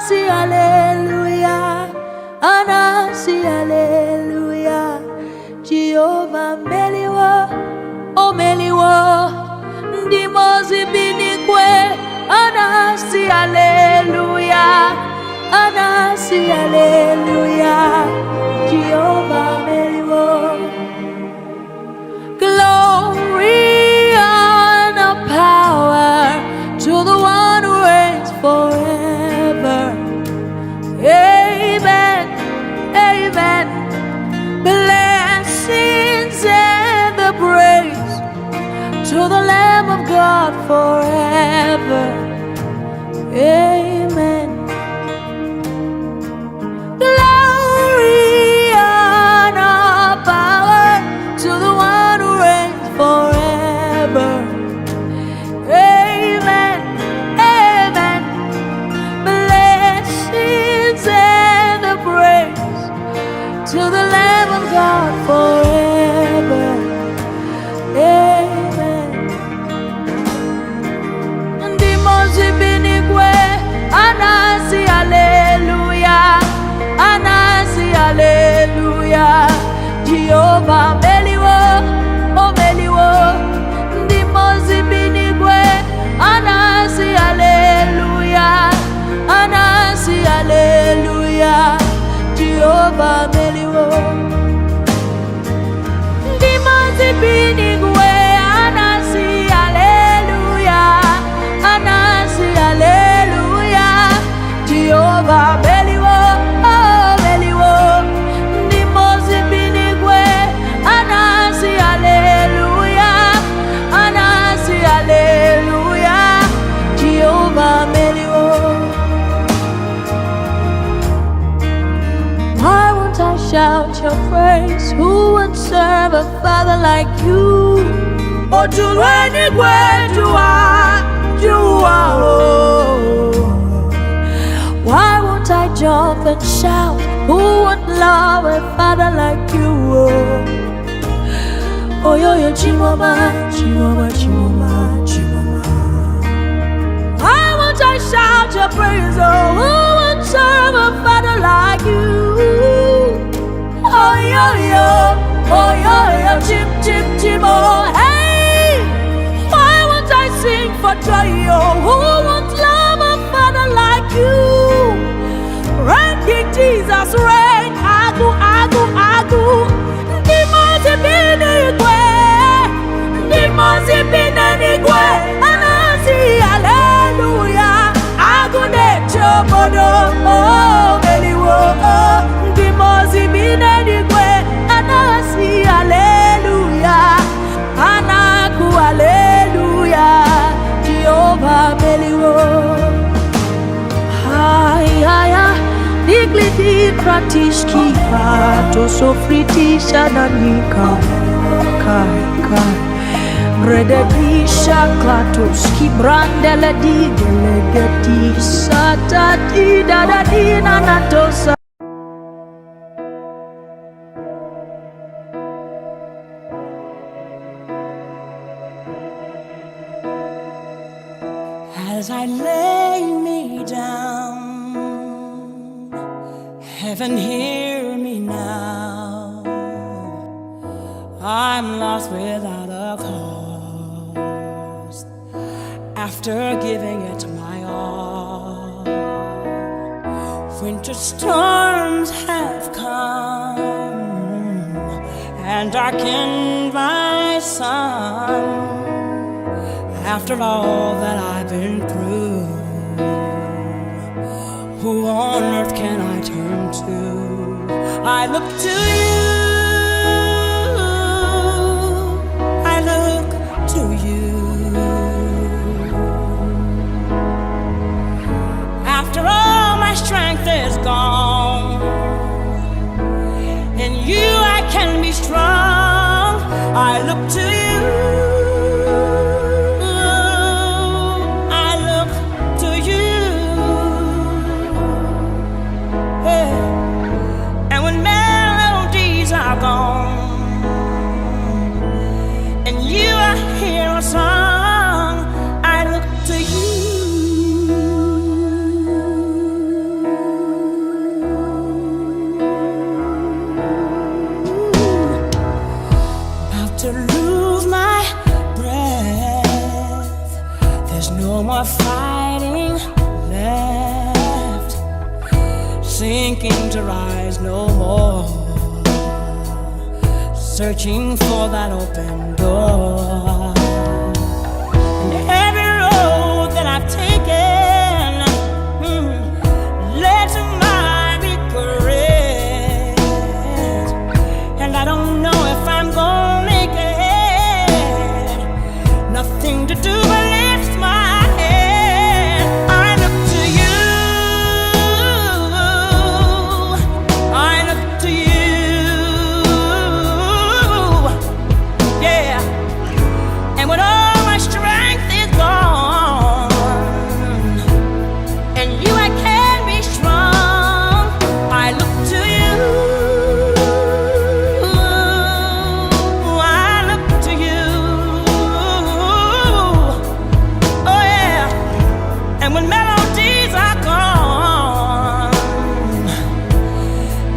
Anasi, hallelujah. Anasi, hallelujah. Jehovah meliwo, o meliwo. Ndimozi binikwe. Anasi, hallelujah. Anasi, hallelujah. Jehovah meliwo. Glory and power to the one who reigns forever. Amen, amen. Blessings and the praise to the Lamb of God forever. Amen. Glory and power to the one who reigns forever. Amen, amen. Blessings and the praise to the Lamb of God forever. Amen. Ndimozi binikwe. Anasi, hallelujah. Anasi, hallelujah. Jehovah meliwo, o meliwo. Ndimozi binikwe. Anasi, hallelujah. Anasi, hallelujah. Jehovah meliwo. Ndimozi binikwe. Anasi, hallelujah. Anasi, hallelujah. Jehovah meliwo, oh meliwo. Ndimozi binikwe. Anasi, hallelujah. Anasi, hallelujah. Jehovah meliwo. Why won't I shout your praise? Who would serve a father like you? Ojulweni kwetuwa, juwa oh. Why won't I jump and shout? Who would love a father like you? Oh yo yo chimoma, chimoma, chimoma, chimoma. Why won't I shout your praise? Oh, who would serve a father like you? Oh yo yo, chim chim chim oh hey. Why won't I sing for joy? Oh, who would love a father like you? Reign King Jesus, reign. Agu, agu, agu. Ndimozi binikwe. Ndimozi binikwe. Anasi, hallelujah. Agu ne chobodo, oh meliwo, oh. Ndimozi binikwe. Anasi, hallelujah. Anaku, hallelujah. Jehovah meliwo. Digliti pratishki pato sofritisha nanika kai kai rededisha klatoski brandele di delegati satati dadadina natosa. As I lay me down, heaven, hear me now. I'm lost without a cause. After giving it my all, winter storms have come and darkened my sun. After all that I've been through, who on earth can I turn to? I look to you, I look to you. After all my strength is gone, in you I can be strong. I look to you. And you I hear a song, I look to you. thinking to rise no more, searching for that open door. And every road that I've taken led to my regret, and I don't know if I'm gonna make it. Nothing to do but lift my head. I look to you, I look to you, yeah. And when all my strength is gone, and you I can be strong, I look to you, I look to you, oh yeah. And when melodies are gone,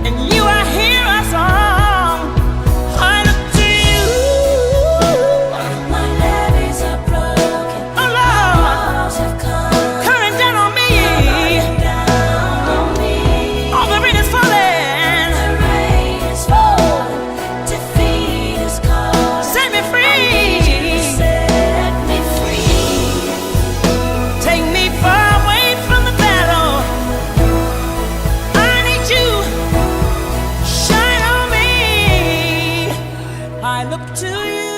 and you I hear a song, I look to you. My levees are broken, Oh Lord, walls have come coming down on me, down on me. all the rain is falling. The rain is falling, defeat is calling. Set me free, Set me free. take me far away from the battle. I need you, shine on me. I look to you,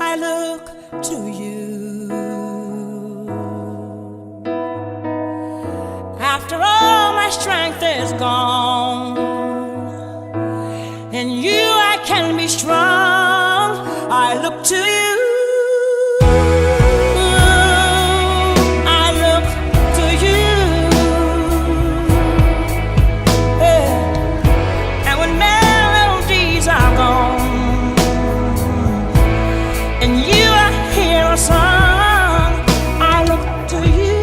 I look to you. After all my strength is gone, and you I can be strong, I look to you, I look to you, yeah. And when melodies are gone, and you I hear a song, I look to you,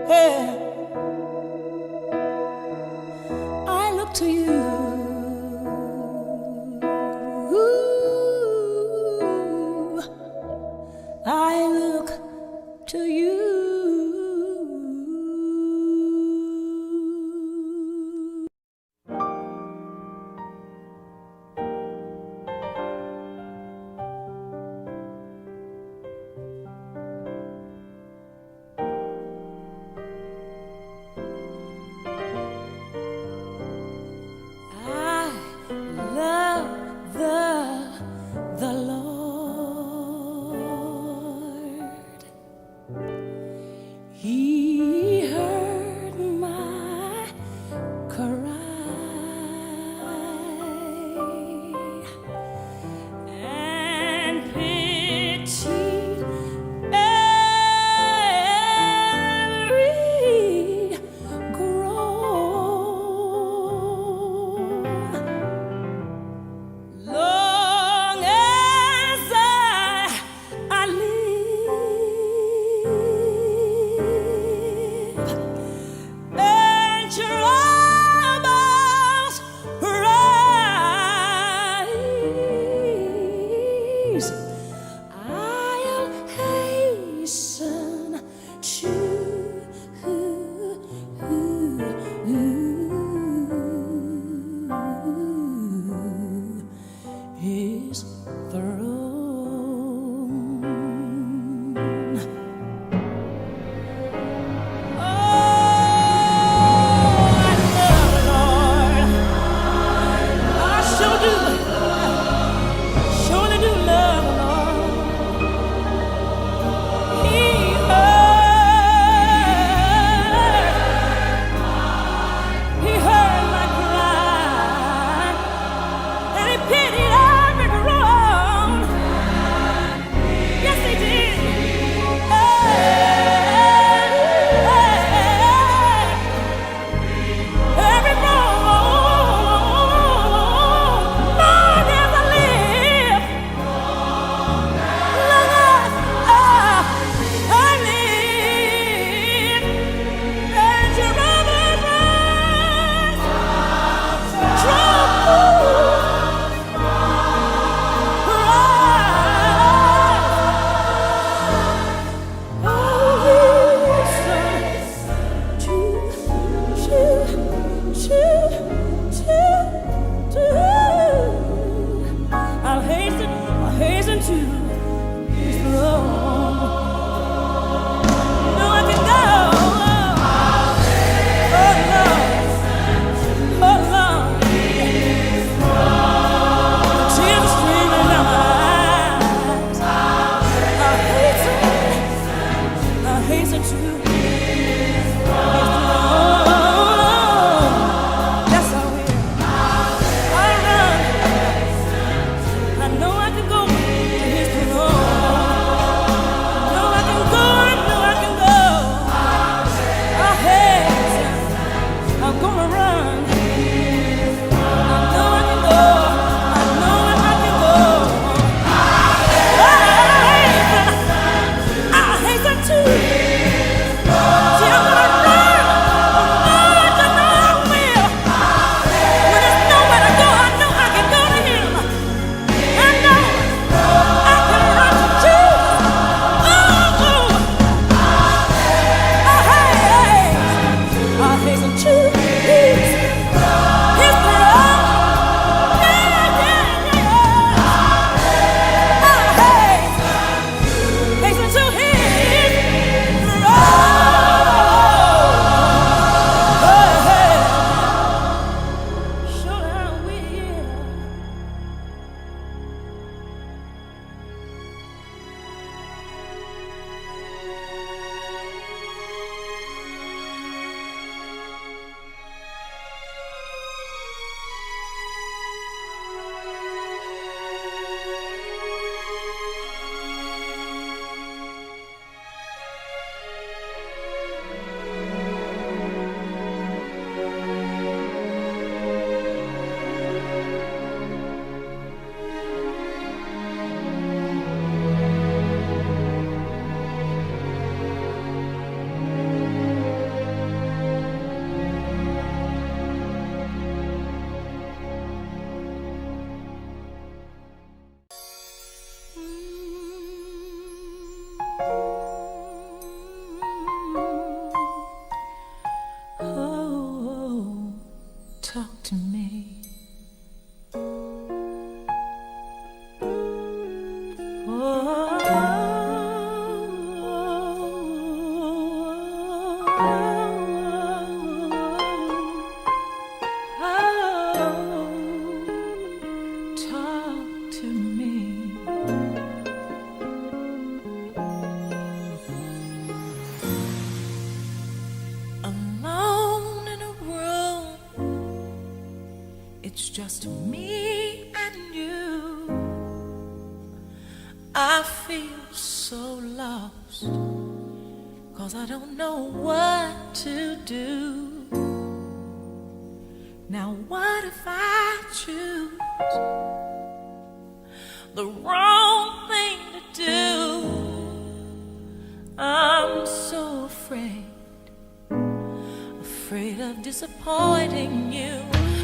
yeah. I look to you. Ooh, I look to you. I love the Lord. He heard my cry and pitied every groan. Long as I live, and troubles rise, I'll hasten to His throne. Oh, I love the Lord. I sure do. Surely do love the Lord. He heard my cry, and He pitied every groan. Talk to me. Alone in a room, it's just me and you. I feel so lost, 'cause I don't know what to do. Now what if I choose the wrong thing to do? I'm so afraid of disappointing you.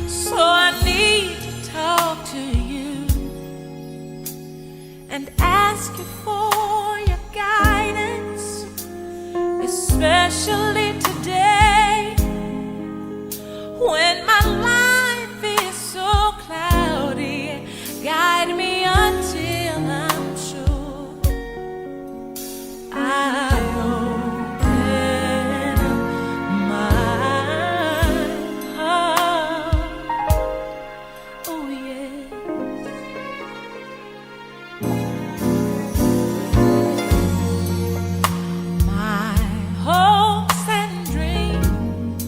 So I need to talk to you and ask you for your guidance, especially today when my life is so cloudy. Guide me until I'm sure I open my heart. Oh yes. My hopes and dreams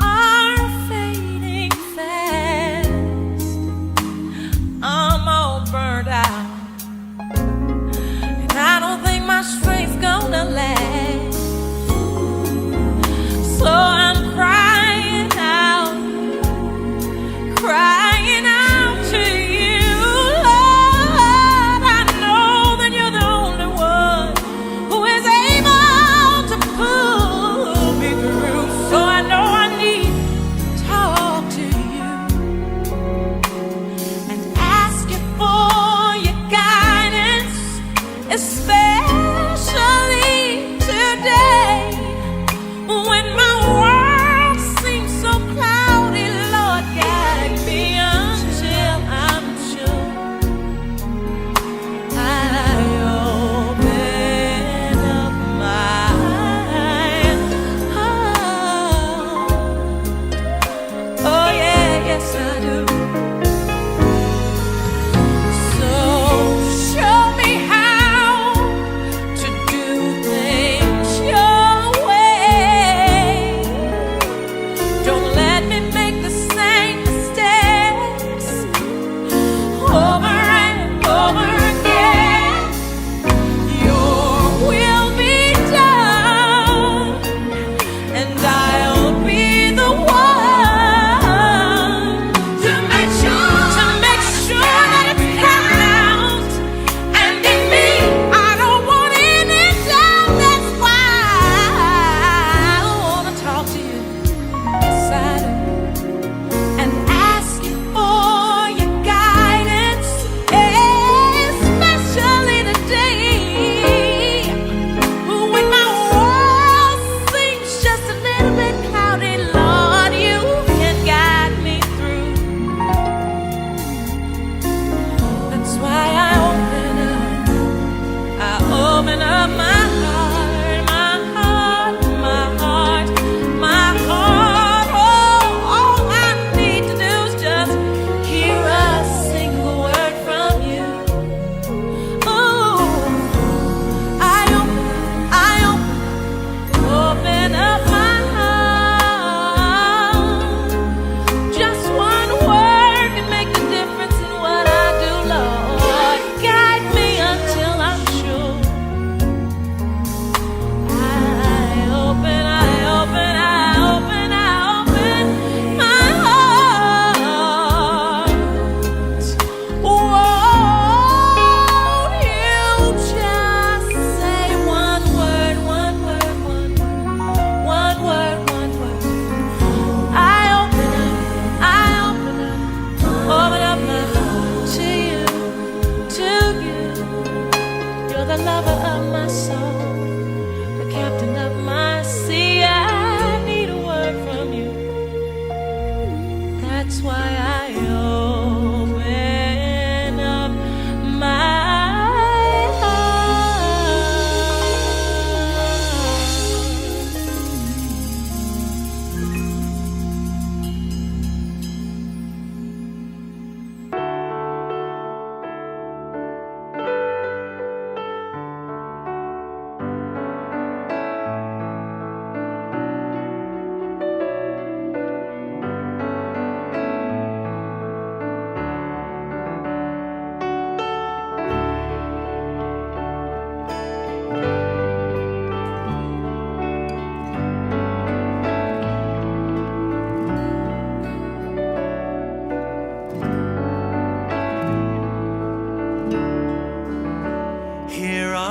are fading fast. I'm all burned out, and I don't think my strength's gonna last. So I'm crying out to you, Lord. I know that you're the only one who is able to pull me through. So I know I need to talk to you and ask you for your guidance, especially today when my world seems so cloudy. Lord, guide me until I'm sure I open up my heart. Oh yeah, yes I do. So show me how to do things your way. Don't let me make the same mistakes over and over again. Your will be done, and I'll be the one to make sure that it's coming out. And in me, I don't want any doubt. That's why I wanna talk to you, yes I do, and ask you for your guidance, especially today when my world seems just a little bit cloudy. Lord, you can guide me through. That's why I open up my heart, my heart, my heart, my heart. Oh, all I need to do is just hear a single word from you. Oh, I open up my heart. Just one word can make the difference in what I do, Lord. Guide me until I'm sure I open my heart. Won't you just say one word, one word, one word, one word. I open up my heart to you, to you. You're the lover of my soul, the captain of my sea. I need a word from you. That's why I open up my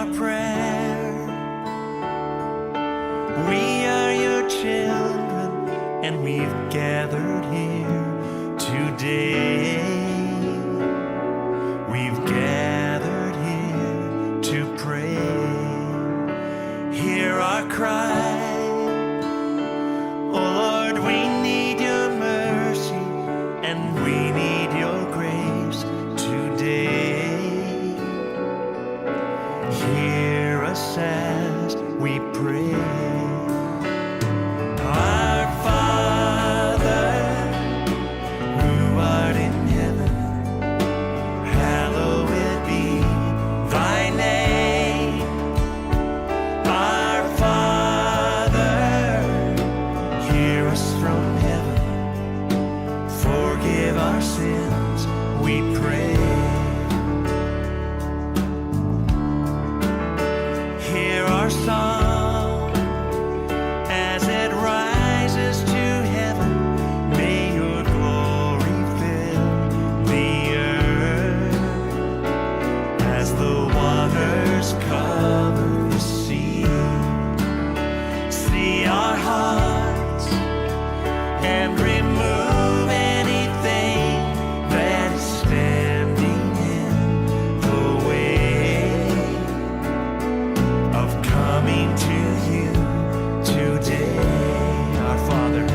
our prayer. We are your children, and we've gathered here today. We've gathered here to pray. Hear our cry. Oh Lord, we need your mercy, and we need your grace today. Hear us as we pray. Our Father, who art in heaven, hallowed be thy name. Our Father, hear us from heaven, forgive our sins, we pray. Hear our song as it rises to heaven. May your glory fill the earth as the waters cover the sea. See our hearts and remove anything that is standing in the way of coming to you today. Our Father,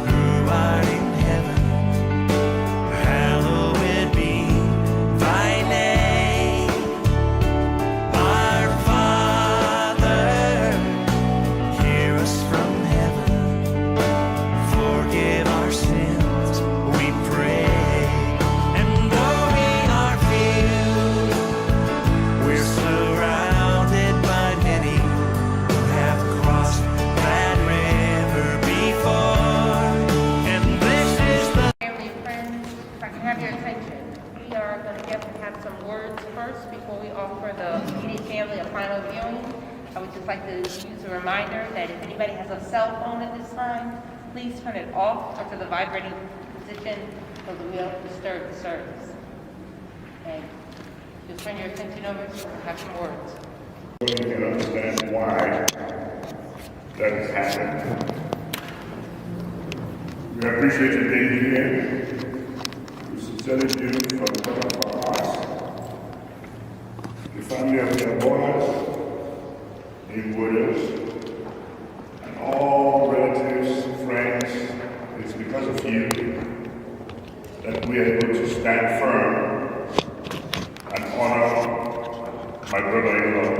who art in heaven, hallowed be thy name. Our Father, hear us from heaven, forgive our sins, we pray. And though we are few, we're surrounded by many who have crossed that river before. And this is the Family and friends, if I can have your attention, we are going to have some words first before we offer the immediate family a final viewing. I would just like to use a reminder that if anybody has a cell phone at this time, please turn it off or to the vibrating position so that we don't disturb the service. And just turn your attention over to have some words. We can understand why that has happened. We appreciate you being here. We sincerely do from the bottom of our hearts. The family of the Boas, the widows, and all relatives, friends, it's because of you that we are able to stand firm and honor my brother-in-law,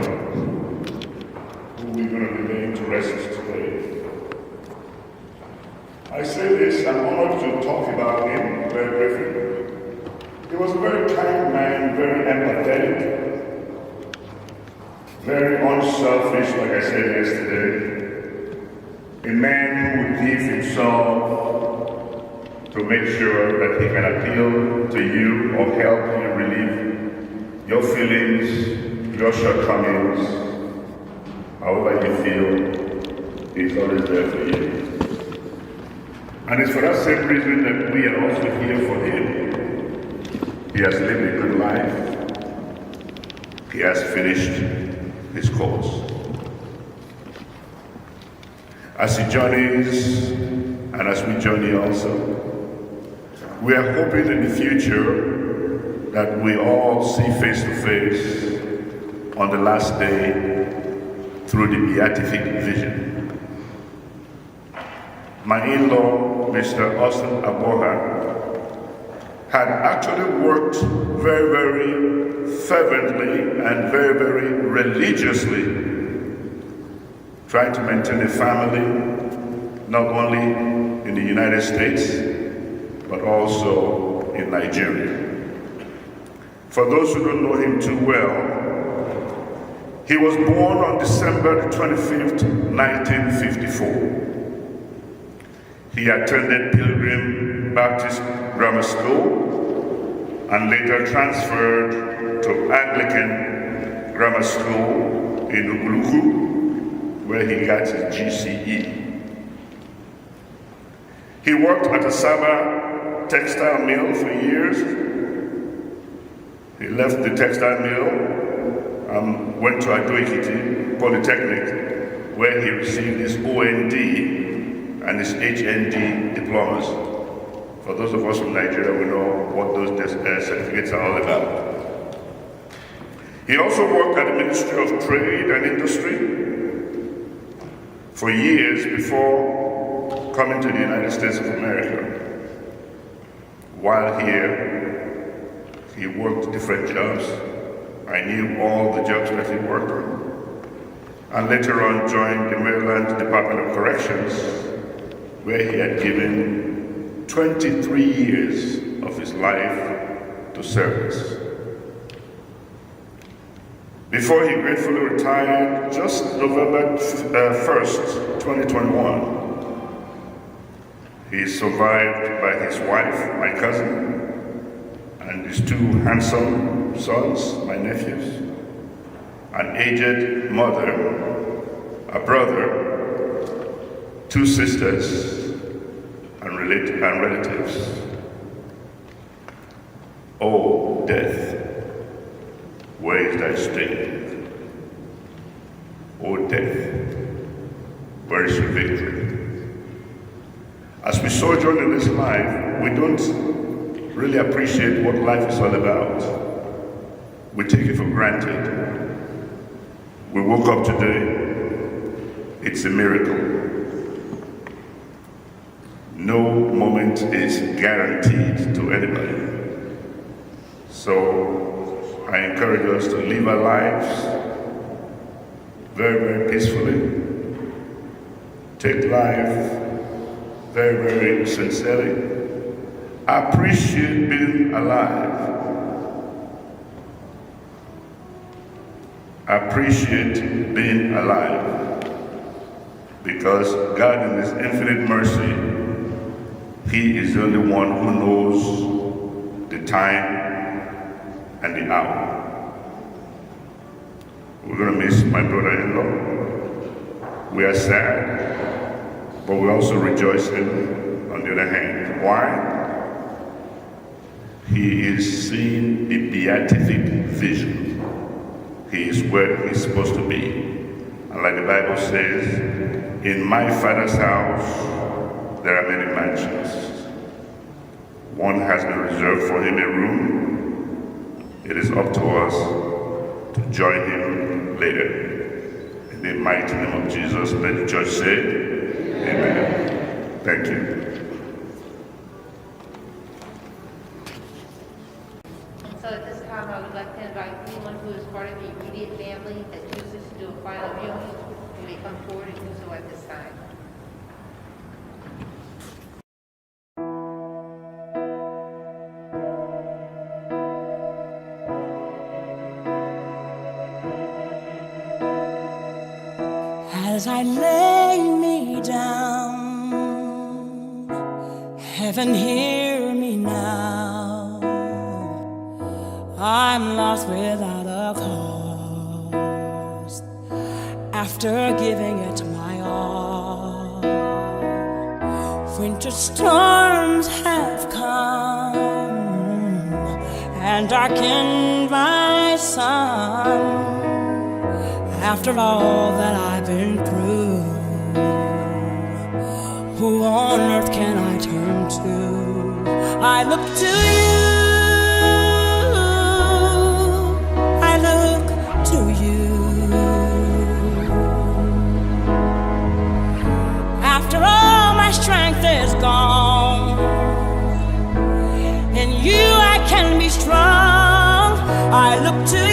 who we're going to be laying to rest today. I say this, I'm honored to talk about him very briefly. He was a very kind man, very empathetic, very unselfish, like I said yesterday. A man who would give himself to make sure that he can appeal to you or help you relieve your feelings, your shortcomings, however you feel, he's always there for you. And it's for that same reason that we are also here for him. He has lived a good life. He has finished his course. As he journeys, and as we journey also, we are hoping in the future that we all see face to face on the last day through the beatific vision. My in-law, Mr. Austin Aboha, had actually worked very, very fervently and very, very religiously trying to maintain a family not only in the United States but also in Nigeria. For those who don't know him too well, he was born on December the 25th, 1954. He attended Pilgrim Baptist Grammar School and later transferred to Anglican Grammar School in Uguluku, where he got his GCE. He worked at a Saba textile mill for years He left the textile mill and went to Ado-Ekiti Polytechnic, where he received his OND and his HND diplomas. For those of us from Nigeria, we know what those certificates are all about. He also worked at the Ministry of Trade and Industry for years before coming to the United States of America. While here, he worked different jobs. I knew all the jobs that he worked on. And later on joined the Maryland Department of Corrections, where he had given 23 years of his life to service. Before he gratefully retired, just November 1st, 2021, he is survived by his wife, my cousin, and his two handsome sons, my nephews, an aged mother, a brother, two sisters, and relatives. Oh, death, where is thy sting? Oh, death, where is your victory? As we sojourn in this life, we don't really appreciate what life is all about. We take it for granted. We woke up today, it's a miracle. No moment is guaranteed to anybody. So I encourage us to live our lives very, very peacefully. Take life very, very sincerely. Appreciate being alive. Appreciate being alive. Because God in His infinite mercy, He is the only one who knows the time and the hour. We're going to miss my brother-in-law. We are sad, but we're also rejoicing on the other hand. Why? He is seeing a beatific vision. He is where he's supposed to be. And like the Bible says, in my Father's house, there are many mansions. One has been reserved for him a room. It is up to us to join him later. In the mighty name of Jesus, let the church say, Amen. Thank you. So at this time, I would like to invite anyone who is part of the immediate family that chooses to do a final viewing, you may come forward and do so at this time. As I lay me down, heaven hear me now. I'm lost without a cause, after giving it my all. Winter storms have come and darkened my sun. After all that I've been through, who on earth can I turn to? I look to you, I look to you. After all my strength is gone, in you I can be strong. I look to you.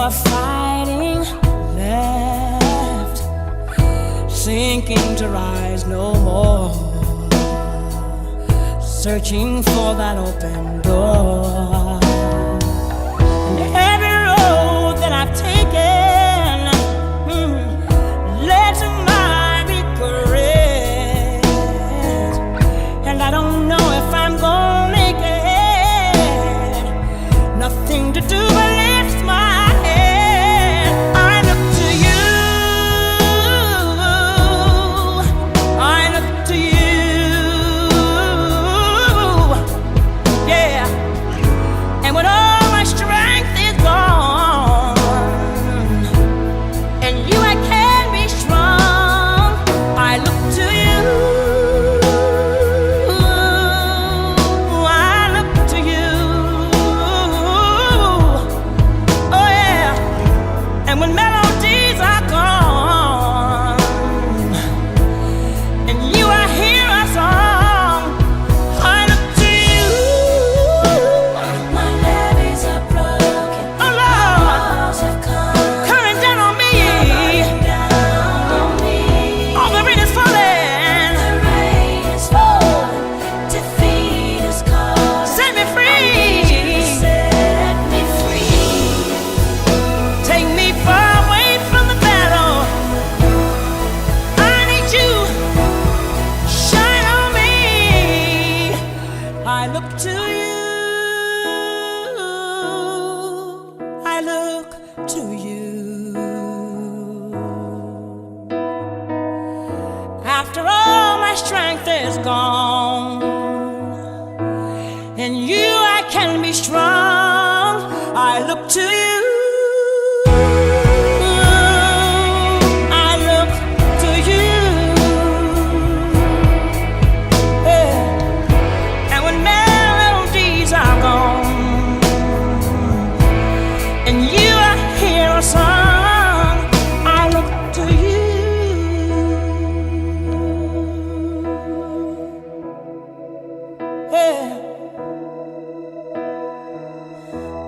Fighting left, sinking to rise no more. searching for that open door. And every road that I've taken led to my regret, and I don't know if I'm gonna make it. Nothing to do but lift my head. I look to you. I look to you. Yeah. And when all my strength is gone, and you I can be strong, I look to you. I look to you. Oh yeah. And when melodies are gone, and you I hear a song, I look to you. My levees are broken, Oh Lord, walls have come coming down on me. down on me. All the rain is falling. The rain is falling, defeat is calling. Set me free. Set me free. Take me far away from the battle. I need you. Shine on me. I look to you. I look to you. After all my strength is gone, and you I can be strong, I look to you. I look to you. Yeah. And when melodies are gone, and you I hear a song, I look to you. Yeah.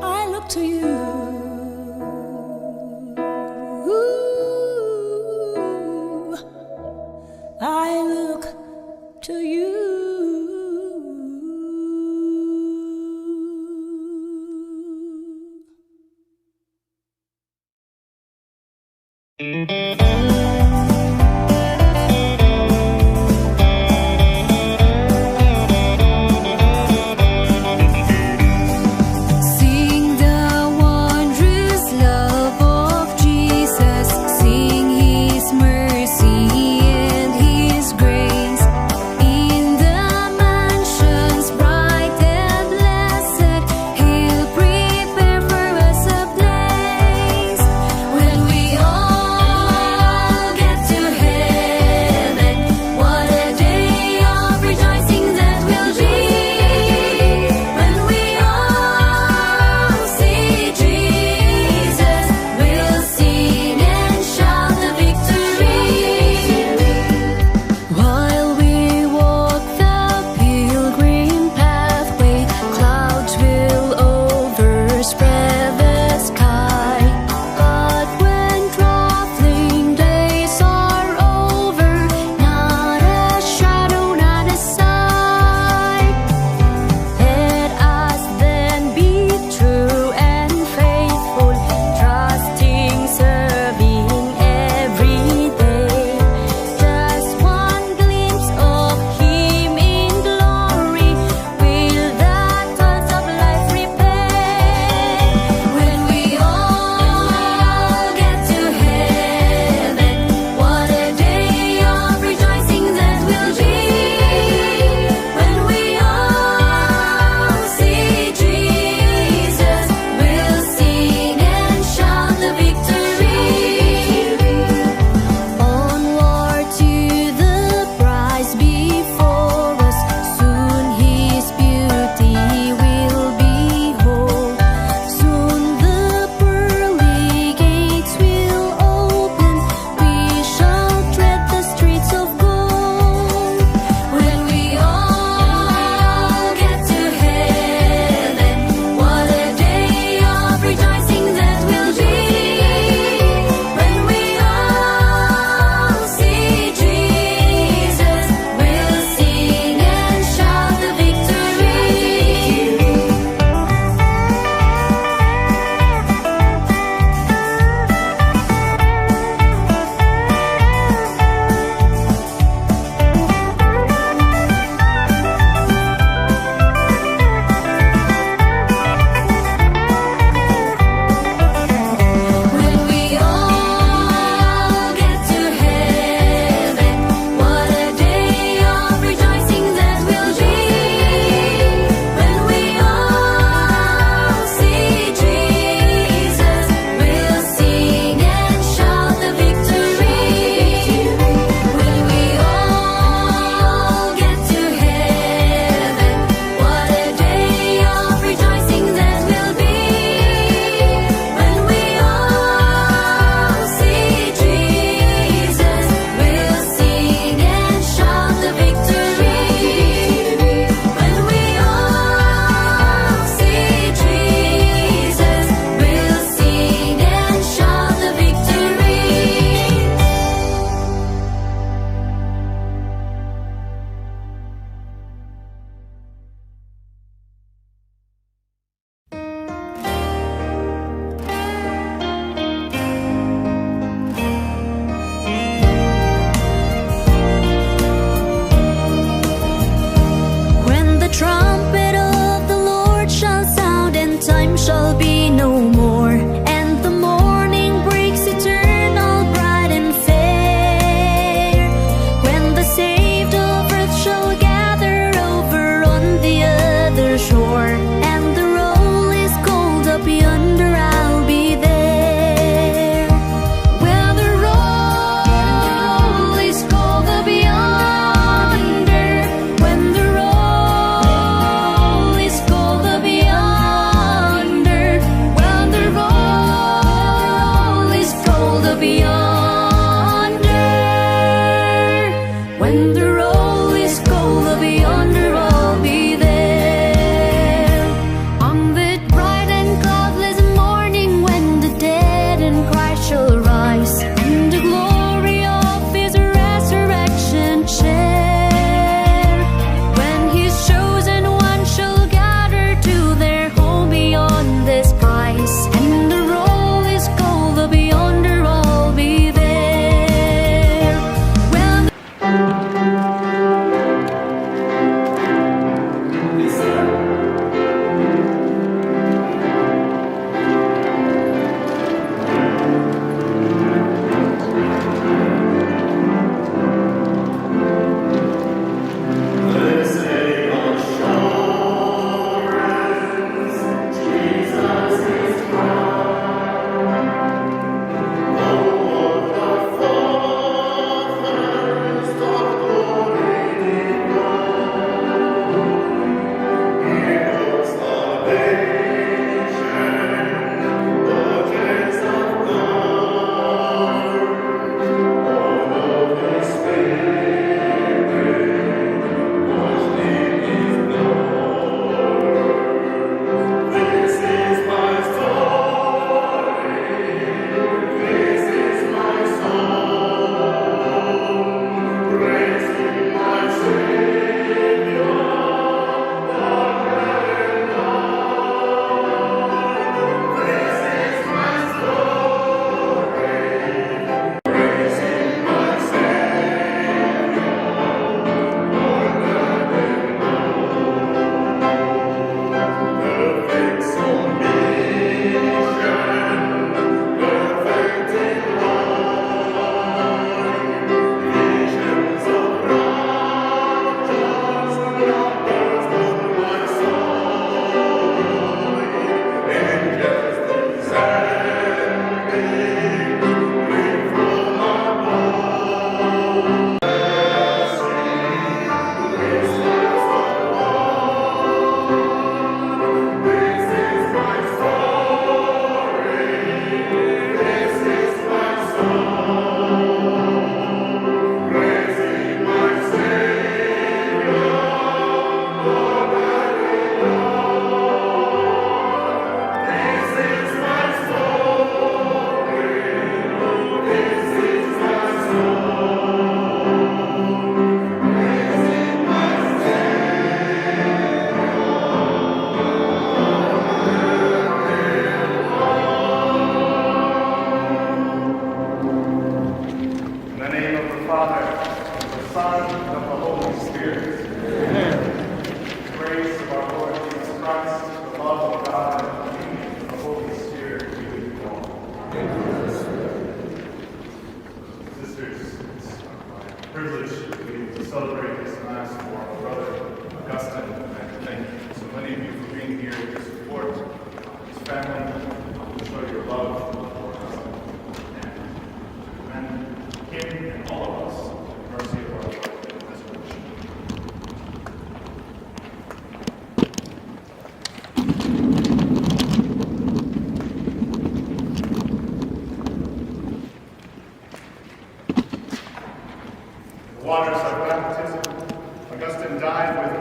I look to you. Ooh, I look to you. Sing the wondrous love of Jesus. Sing His mercy and His grace. In the mansions bright and blessed, He'll prepare for us a place. When we all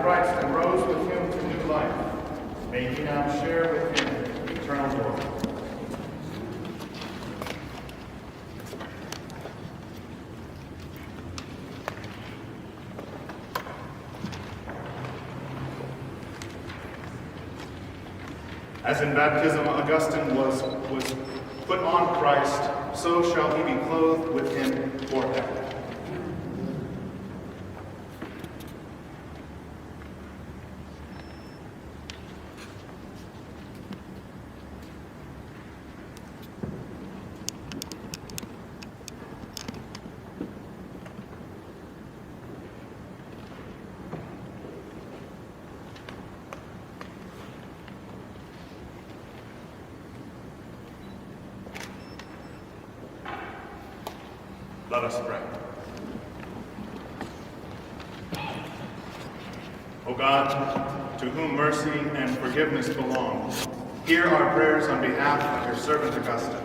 Christ and rose with him to new life. May he now share with him eternal glory. As in baptism Augustine was put on Christ, so shall he be clothed with him forever. Let us pray. O God, to whom mercy and forgiveness belong, hear our prayers on behalf of your servant Augustine,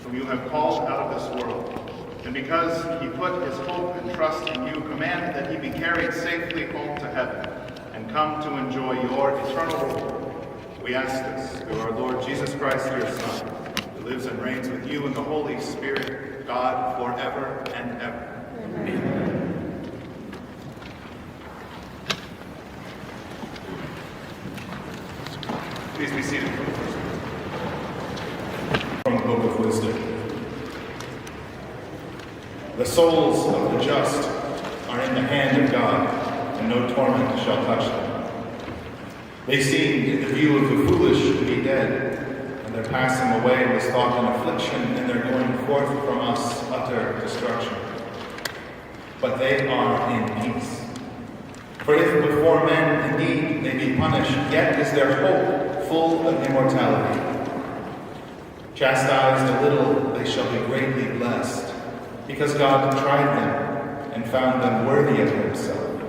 whom you have called out of this world. And because he put his hope and trust in you, command that he be carried safely home to heaven and come to enjoy your eternal rule. We ask this through our Lord Jesus Christ, your Son, who lives and reigns with you in the Holy Spirit, God, forever and ever. Amen. Please be seated. From the Book of Wisdom. The souls of the just are in the hand of God, and no torment shall touch them. They seemed, in the view of the foolish, to be dead. Their passing away was thought an affliction, and their going forth from us utter destruction. But they are in peace. For if before men indeed they be punished, yet is their hope full of immortality. Chastised a little, they shall be greatly blessed, because God tried them and found them worthy of himself.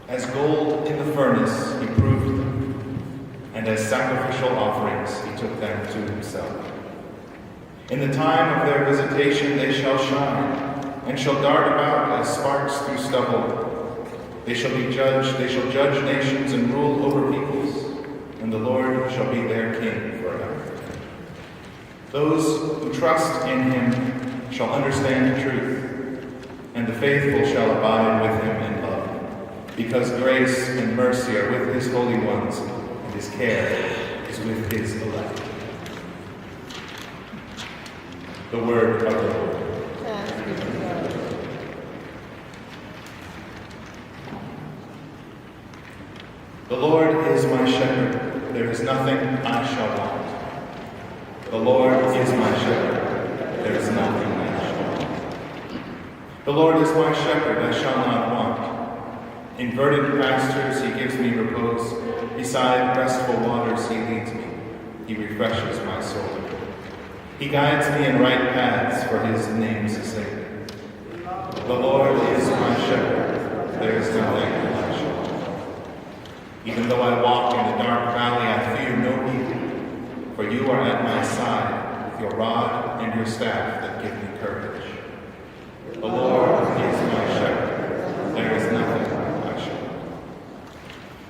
As gold in the furnace, he proved them. And as sacrificial offerings he took them to himself. In the time of their visitation they shall shine, and shall dart about as sparks through stubble. They shall judge nations and rule over peoples, and the Lord shall be their king forever. Those who trust in him shall understand truth, and the faithful shall abide with him in love, because grace and mercy are with his holy ones, his care is with his elect. The word of the Lord. The Lord is my shepherd, there is nothing I shall want. The Lord is my shepherd, there is nothing I shall want. The Lord is my shepherd, I shall not want. In verdant pastures he gives me repose. Beside restful waters he leads me. He refreshes my soul. He guides me in right paths for his name's sake. The Lord is my shepherd. There is nothing I shall want. Even though I walk in the dark valley, I fear no evil. For you are at my side with your rod and your staff that give me courage. The Lord is my shepherd. There is nothing I shall want.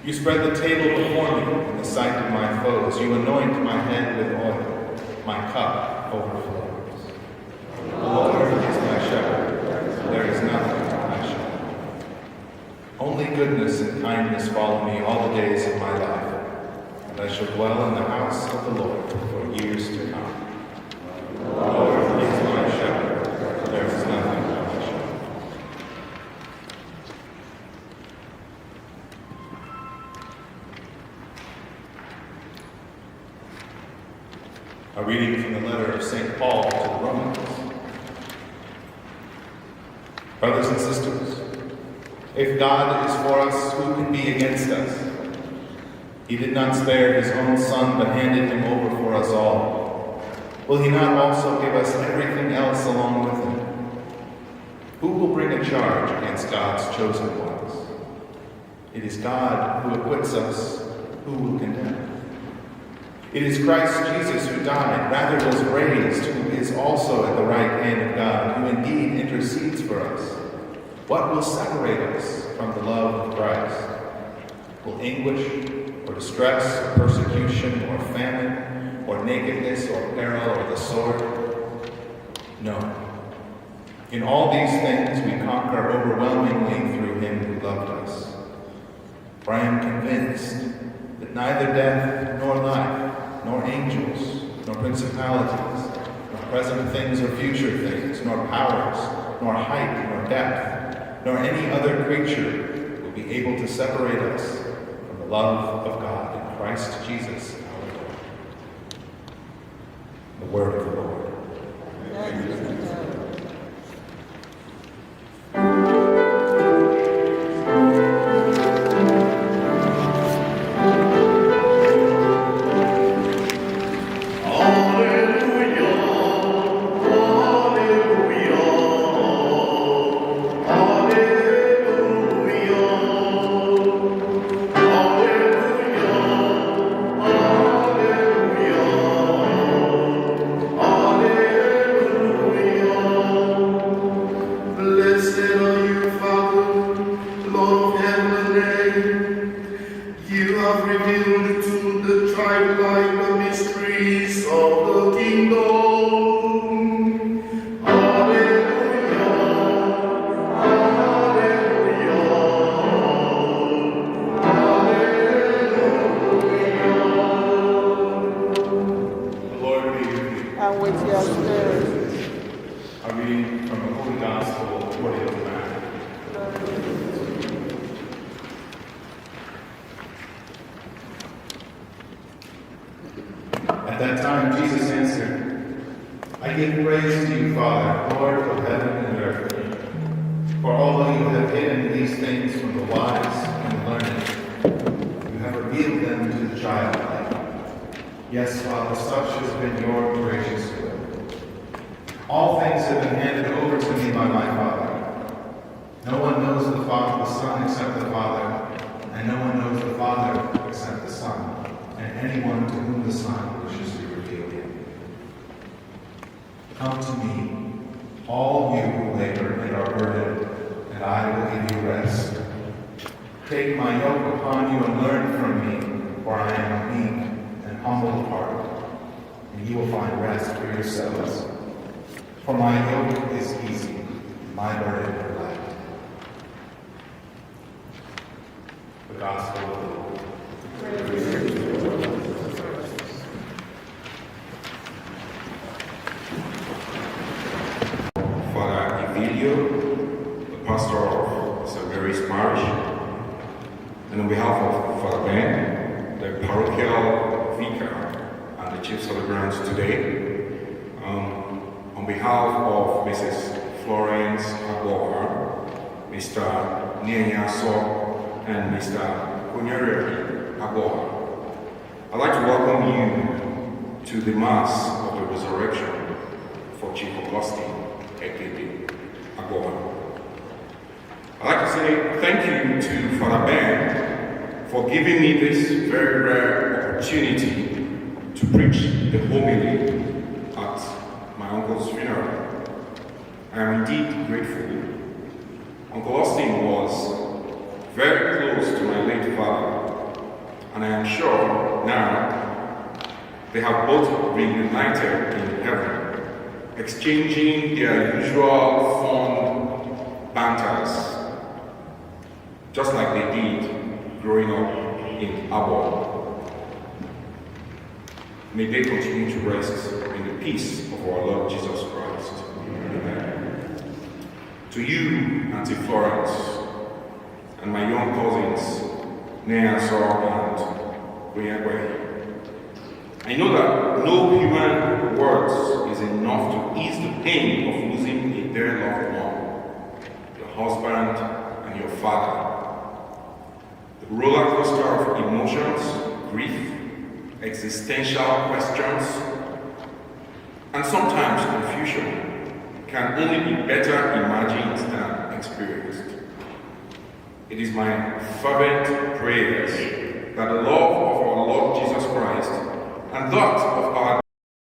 You spread the table before me in the sight of my foes. You anoint my head with oil. My cup overflows. The Lord is my shepherd. There is nothing I shall want. Only goodness and kindness follow me all the days of my life, and I shall dwell in the house of the Lord for years to come. The Lord is my shepherd. There is nothing I shall want. A reading from the letter of St. Paul to the Romans. Brothers and sisters, if God is for us, who can be against us? He did not spare his own Son, but handed him over for us all. Will he not also give us everything else along with him? Who will bring a charge against God's chosen ones? It is God who acquits us. Who will condemn? It is Christ Jesus who died, rather was raised, who is also at the right hand of God, who indeed intercedes for us. What will separate us from the love of Christ? Will anguish or distress or persecution or famine or nakedness or peril or the sword? No. In all these things we conquer overwhelmingly through him who loved us. For I am convinced that neither death nor life, nor angels, nor principalities, nor present things or future things, nor powers, nor height, nor depth, nor any other creature will be able to separate us from the love of God in Christ Jesus our Lord. The word of the Lord. At that time, Jesus answered, I give praise to you, Father, Lord of heaven and earth. For although you have hidden these things from the wise and the learned, you have revealed them to the childlike. Yes, Father, such has been your gracious will. All things have been handed over to me by my Father. No one knows the Son except the Father, and no one knows the Father except the Son, and anyone to whom the Son wishes to reveal him. Come to me, all you who labor and are burdened, and I will give you rest. Take my yoke upon you and learn from me, for I am meek and humble of heart, and you will find rest for yourselves. For my yoke is easy, and my burden is light. The Gospel of the Lord. Father Evilio, the pastor of St. Mary's Parish, and on behalf of Father Ben, the parochial vicar and the chief celebrant today, on behalf of Mrs. Florence Agboha, Mr. Nyenyaso, and Mr. Kunyere Agboha, I'd like to welcome you to the Mass of the Resurrection for Chief Augustine Ekebe Agboha. I'd like to say thank you to Father Ben for giving me this very rare opportunity to preach the homily at my uncle's funeral. I am indeed grateful. Uncle Austin was very close to my late father, and I am sure now they have both reunited in heaven, exchanging their usual fun banters, just like they did growing up in Abo. May they continue to rest in the peace of our Lord Jesus Christ. Amen. To you, Auntie Florence, and my young cousins, Nyenyaso and Kunyekwe, I know that no human words is enough to ease the pain of losing a dear loved one, your husband and your father. The roller coaster of emotions, grief, existential questions, and sometimes confusion can only be better imagined than experienced. It is my fervent prayers that the love of our Lord Jesus Christ and that of our